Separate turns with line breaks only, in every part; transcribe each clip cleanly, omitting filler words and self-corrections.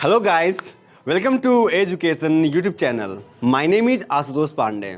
Hello guys, welcome to education YouTube channel. My name is Ashutosh Pandey.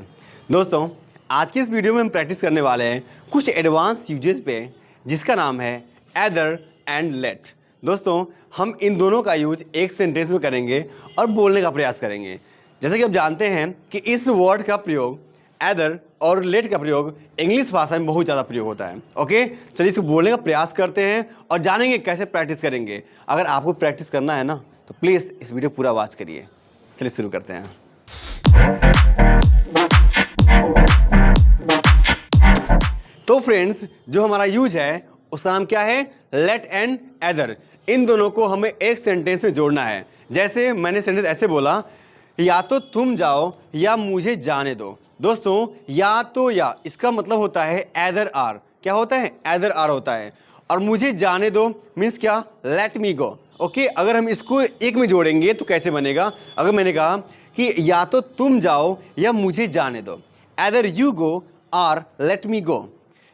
दोस्तों, आज की इस वीडियो में हम प्रैक्टिस करने वाले हैं कुछ एडवांस यूजेस पे, जिसका नाम है एदर एंड लेट। दोस्तों, हम इन दोनों का यूज एक सेंटेंस में करेंगे और बोलने का प्रयास करेंगे। जैसे कि आप जानते हैं कि इस वर्ड का प्रयोग एदर और लेट का प्रयोग इंग्लिश भाषा में बहुत ज़्यादा प्रयोग होता है। ओके, चलिए इसको बोलने का प्रयास करते हैं और जानेंगे कैसे प्रैक्टिस करेंगे। अगर आपको प्रैक्टिस करना है ना, तो प्लीज़ इस वीडियो पूरा वॉच करिए। चलिए शुरू करते हैं। तो फ्रेंड्स, जो हमारा यूज है उसका नाम क्या है? Late and either. इन दोनों को हमें एक सेंटेंस में जोड़ना है। जैसे मैंने सेंटेंस ऐसे बोला, या तो तुम जाओ या मुझे जाने दो। दोस्तों, या तो या इसका मतलब होता है एदर आर। क्या होता है? एदर आर होता है। और मुझे जाने दो मीन्स क्या? लेट मी गो। ओके, अगर हम इसको एक में जोड़ेंगे तो कैसे बनेगा? अगर मैंने कहा कि या तो तुम जाओ या मुझे जाने दो, एदर यू गो और लेट मी गो।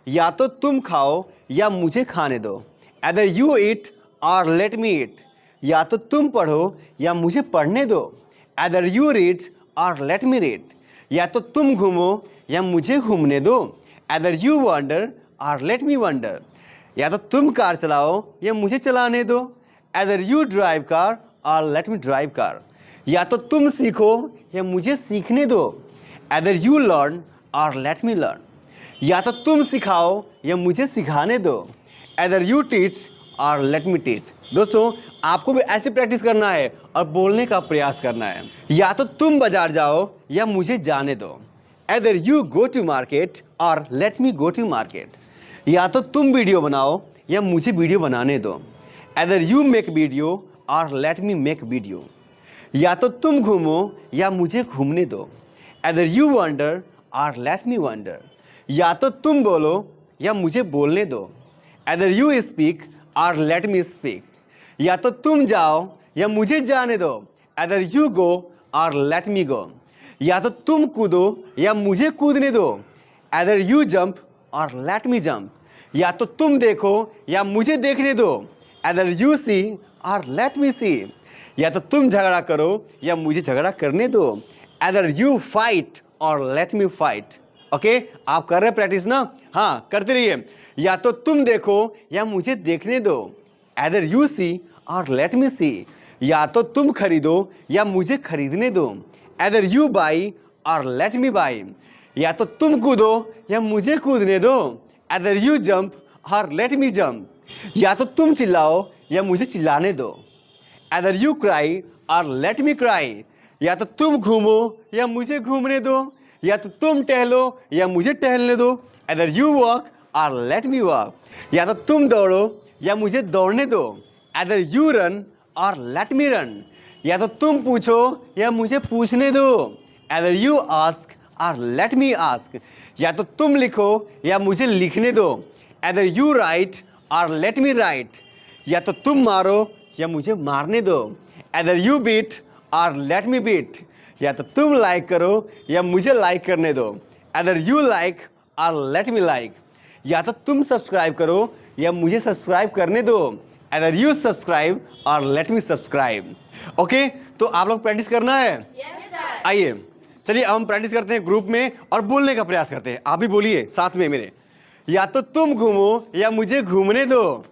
या तो तुम खाओ या मुझे खाने दो, एदर यू ईट और लेट मी ईट। या तो तुम पढ़ो या मुझे पढ़ने दो, एदर यू रीड और लेट मी रीड। या तो तुम घूमो या मुझे घूमने दो, एदर यू वंडर और लेट मी वंडर। या तो तुम कार चलाओ या मुझे चलाने दो, एदर यू ड्राइव कार और लेट मी ड्राइव कार। या तो तुम सीखो या मुझे सीखने दो, एदर यू लर्न और लेट मी लर्न। या तो तुम सिखाओ या मुझे सिखाने दो, एदर यू टीच और लेट मी टीच। दोस्तों, आपको भी ऐसे प्रैक्टिस करना है और बोलने का प्रयास करना है। या तो तुम बाजार जाओ या मुझे जाने दो, either you go to market और let me go to market. या तो तुम वीडियो बनाओ या मुझे वीडियो बनाने दो, एदर यू मेक वीडियो और लेट मी मेक वीडियो। या तो तुम घूमो या मुझे घूमने दो, एदर यू वंडर और लेट मी वंडर। या तो तुम बोलो या मुझे बोलने दो, एदर यू स्पीक और लेट मी स्पीक। या तो तुम जाओ या मुझे जाने दो, एदर यू गो और लेट मी गो। या तो तुम कूदो या मुझे कूदने दो, एदर यू जंप और लेट मी जंप। या तो तुम देखो या मुझे देखने दो, एदर यू सी और लेट मी सी। या तो तुम झगड़ा करो या मुझे झगड़ा करने दो, एदर यू फाइट और लेट मी फाइट। ओके, आप कर रहे हैं प्रैक्टिस ना? हाँ, करते रहिए। या तो तुम देखो या मुझे देखने दो, एदर यू सी और लेट मी सी। या तो तुम खरीदो या मुझे खरीदने दो, एदर यू बाई और लेट मी बाई। या तो तुम कूदो या मुझे कूदने दो, एदर यू जंप और लेट मी जंप। या तो तुम चिल्लाओ या मुझे चिल्लाने दो, एदर यू क्राई और लेट मी क्राई। या तो तुम घूमो या मुझे घूमने दो, या तो तुम टहलो या मुझे टहलने दो, एदर यू वॉक और लेट मी वॉक। या तो तुम दौड़ो या मुझे दौड़ने दो, एदर यू रन और लेट मी रन। या तो तुम पूछो या मुझे पूछने दो, एदर यू आस्क और लेट मी आस्क। या तो तुम लिखो या मुझे लिखने दो, एदर यू राइट और लेट मी राइट। या तो तुम मारो या मुझे मारने दो, एदर यू बीट और लेट मी बीट। या तो तुम लाइक करो या मुझे लाइक करने दो, एदर यू लाइक और लेट मी लाइक। या तो तुम सब्सक्राइब करो या मुझे सब्सक्राइब करने दो, एदर यू सब्सक्राइब और लेट मी सब्सक्राइब। ओके, तो आप लोग प्रैक्टिस करना है? आइए, चलिए अब हम प्रैक्टिस करते हैं ग्रुप में और बोलने का प्रयास करते हैं। आप भी बोलिए साथ में मेरे। या तो तुम घूमो या मुझे घूमने दो,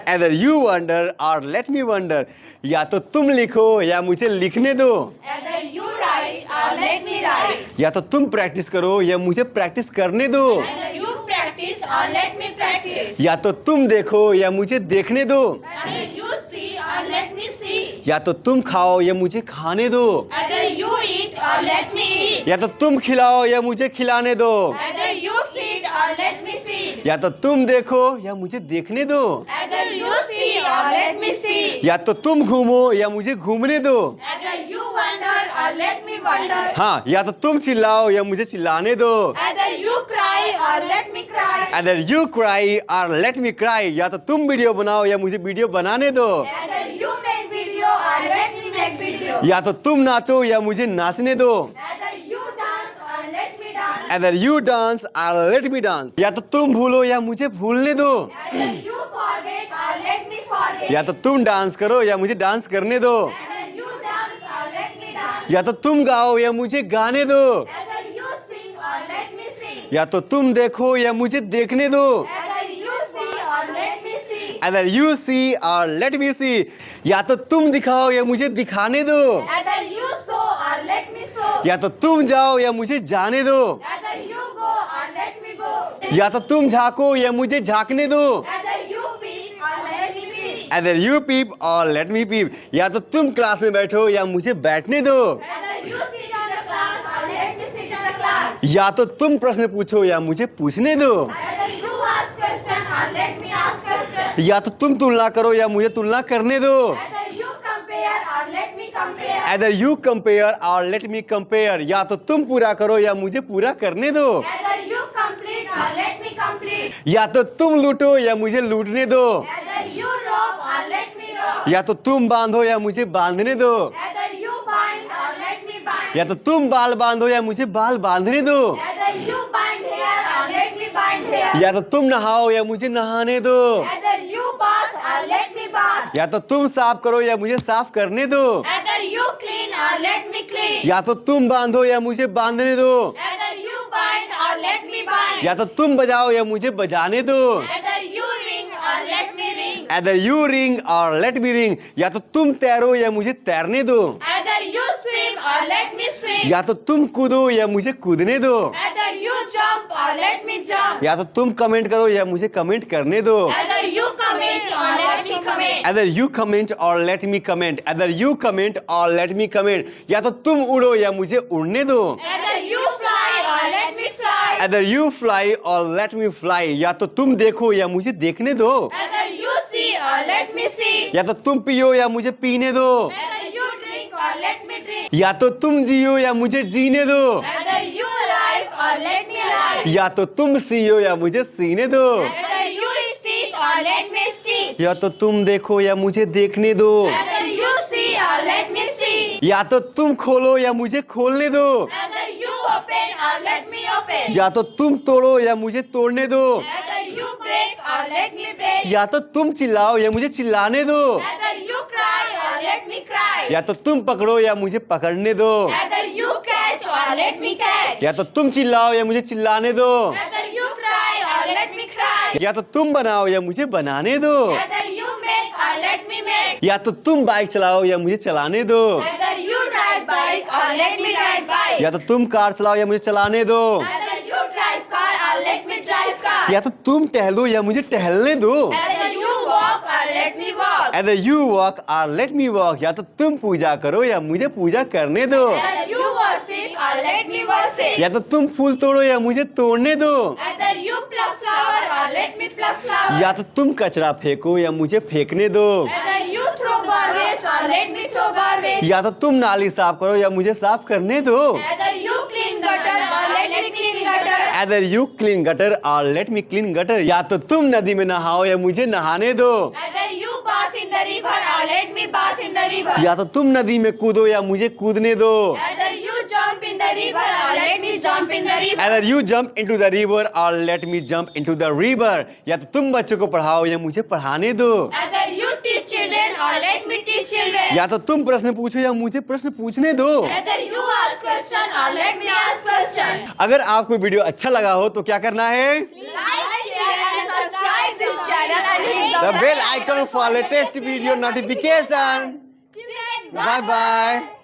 एदर यू वंडर और लेट मी वंडर। या तो तुम लिखो या मुझे लिखने दो,
Either you write or let me write.
या तो तुम प्रैक्टिस करो या मुझे प्रैक्टिस करने दो,
Either you practice or let me practice.
या तो तुम देखो या मुझे देखने दो,
Either you see or let me see.
या तो तुम खाओ या मुझे खाने दो,
Either you eat or let me eat.
या तो तुम खिलाओ या मुझे खिलाने दो,
Either you feed or let me feed.
या तो तुम देखो या मुझे देखने दो,
Either you see or let me see.
या तो तुम घूमो या मुझे घूमने दो।
Either you wonder or let me wonder.
हाँ, या तो तुम चिल्लाओ या मुझे चिल्लाने दो,
Either you cry or let me cry.
Either you cry और लेट मी क्राई। या तो तुम वीडियो बनाओ या मुझे वीडियो बनाने दो,
Either you make video or let me make video.
या तो तुम नाचो या मुझे नाचने दो,
Either you dance or let me dance.
Either you dance और लेट मी डांस। या तो तुम भूलो या मुझे भूलने दो,
Either you forget or let me forget. again.
या तो तुम डांस करो या मुझे डांस करने दो,
Either you dance or let me dance.
या तो तुम गाओ या मुझे गाने दो,
Either you sing or let me sing.
या तो तुम देखो या मुझे देखने दो,
Either you see or let me see.
Either you see or let me see, या तो तुम दिखाओ या मुझे दिखाने दो,
Either you show or let me show.
या तो तुम जाओ या मुझे जाने दो,
Either you go or let me go.
या तो तुम झांको या मुझे झांकने दो,
Either you peep or let me peep.
Either you peep or let me peep, या तो तुम क्लास में बैठो या मुझे बैठने दो,
Either you sit on the class or let me sit on the class.
या तो तुम प्रश्न पूछो या मुझे पूछने दो,
Either you ask question or let me ask question.
या तो तुम तुलना करो या मुझे तुलना करने दो,
Either you compare or let me compare.
Either you compare or let me compare, या तो तुम पूरा करो या मुझे पूरा करने दो,
Either you complete or let me complete.
या तो तुम लूटो या मुझे लूटने दो,
Either you rob or let me rob.
या तो तुम बांधो या मुझे बांधने दो,
Either you bind or let me bind.
या तो तुम बाल बांधो या मुझे बाल बांधने दो,
Either you bind hair or let me bind hair.
या तो तुम नहाओ या मुझे नहाने दो,
Either you bath or let me bath.
या तो तुम साफ करो या मुझे साफ करने दो,
Either you clean or let me clean.
या तो तुम बांधो या मुझे बांधने दो,
Either you bind or let me bind.
या तो तुम बजाओ या मुझे बजाने दो,
Either you ring or let me ring.
Either you ring or let me ring, या तो तुम तैरो या मुझे तैरने दो,
Either you swim or let me swim.
या तो तुम कूदो या मुझे कूदने दो,
Either you jump or let me jump.
या तो तुम कमेंट करो या मुझे कमेंट करने दो,
Either you comment or let me comment.
Either you comment or let me comment, Either you comment or let me comment, या तो तुम उड़ो या मुझे उड़ने दो,
Either you fly or let me fly.
Either you fly or let me fly, या तो तुम देखो या मुझे देखने दो,
Either you see or let me see.
या तो तुम पियो या मुझे पीने दो,
Either you drink or let me drink.
या तो तुम जियो या मुझे जीने दो,
Either you live or let me live.
या तो तुम सियो या मुझे सीने दो,
Either you stitch or let me stitch.
या तो तुम देखो या मुझे देखने दो,
Either you see or let me see.
या तो तुम खोलो या मुझे खोलने दो,
Either you open or let me open.
या तो तुम तोड़ो या मुझे तोड़ने दो,
Either you break or let me break.
या तो तुम चिल्लाओ या मुझे चिल्लाने दो,
Either you cry or let me cry.
या तो तुम पकड़ो या मुझे पकड़ने दो,
Either you catch or let me catch.
या तो तुम चिल्लाओ या मुझे चिल्लाने दो,
Either you cry or let me cry.
या तो तुम बनाओ या मुझे बनाने दो,
Either you make or let me make.
या तो तुम बाइक चलाओ या मुझे चलाने दो,
Either you drive bike or let me drive bike.
या तो तुम कार चलाओ या मुझे चलाने दो,
Either you drive car or let me drive car.
या तो तुम टहलो या मुझे टहलने दो,
Either you walk or let me walk.
Either you walk or let me walk, या तो तुम पूजा करो या मुझे पूजा करने दो,
Either you worship or let me worship.
या तो तुम फूल तोड़ो या मुझे तोड़ने दो,
Either you pluck flower or let me pluck flower.
या तो तुम कचरा फेंको या मुझे फेंकने दो,
Either you throw garbage or let me throw garbage.
या तो तुम नाली साफ करो या मुझे साफ करने दो,
Either you clean gutter or let me clean gutter.
Either you clean gutter or let me clean gutter, या तो तुम नदी में नहाओ या मुझे नहाने दो,
Either you bath in the river or let me bath in the river.
या तो तुम नदी में कूदो या मुझे कूदने दो,
Either you jump in the river or let me jump in the river.
Either you jump into the river or let me jump into the river, या तो तुम बच्चों को पढ़ाओ या मुझे पढ़ाने दो,
Either you teach children or let me teach children.
या तो तुम प्रश्न पूछो या मुझे प्रश्न पूछने दो।
Either you ask question or let me ask question.
अगर आपको वीडियो अच्छा लगा हो तो क्या करना है?
Like, share and subscribe this channel and hit
The bell icon for latest video notification.
the
Bye bye.